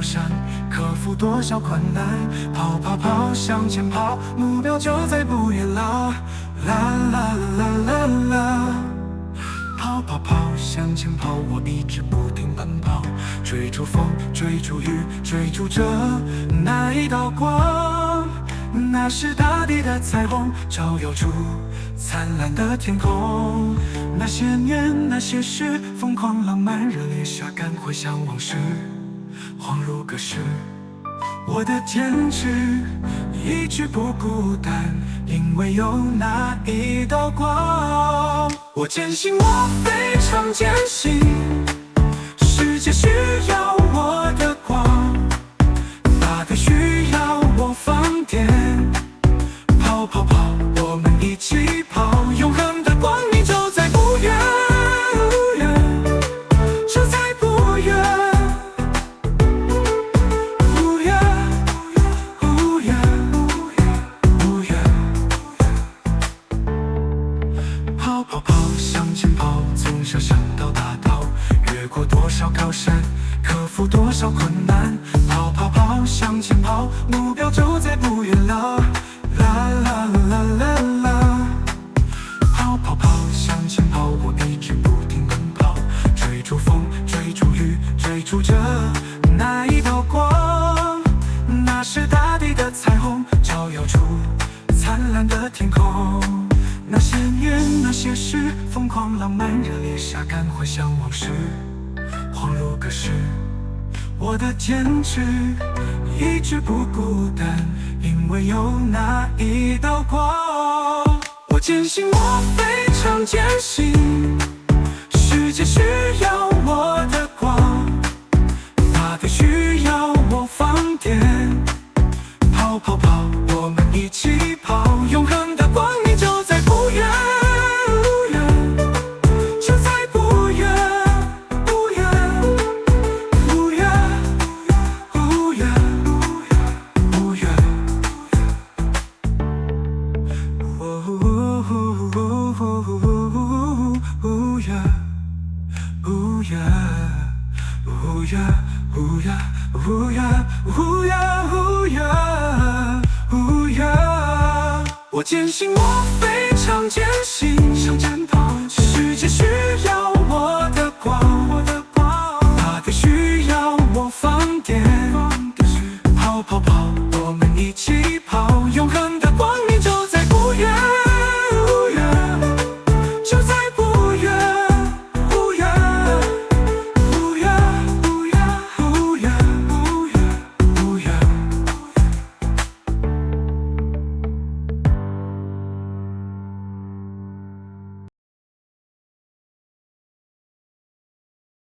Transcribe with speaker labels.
Speaker 1: 山，克服多少困难。跑跑跑，向前跑，目标就在不远了。啦啦啦啦啦，跑跑跑，向前跑，我一直不停奔跑，追逐风，追逐雨，追逐着那一道光。那是大地的彩虹，照耀出灿烂的天空。那些年，那些事，疯狂浪漫，热烈下赶回想往事，恍如隔世。我的坚持一直不孤单，因为有那一道光。我坚信，我非常坚信，世界需要我的光，大地需要我放电。跑跑跑，我们一起跑，永恒的光明就在不远，就在不远，不远，不远，不远。跑跑跑，向前跑，从小山到大道，越过多少高山，克服多少困难。跑跑跑，向前跑，目标就在不远了。啦啦啦啦啦，跑跑跑，向前跑，我一直不停奔跑，追逐风，追逐雨，追逐着那一道光。那是大地的彩虹，照耀出灿烂的天空。那些年，那些事，疯狂浪漫，热烈下赶回想往事，恍如隔世。我的坚持一直不孤单，因为有那一道光。我坚信，我非常坚信，世界需要我的光，大地需要我放电。跑跑跑，我们一起跑，永恒的光明就在不远，就在不远，不远，不远，不远，不远。我坚信，我非常坚信，向前跑，世界需要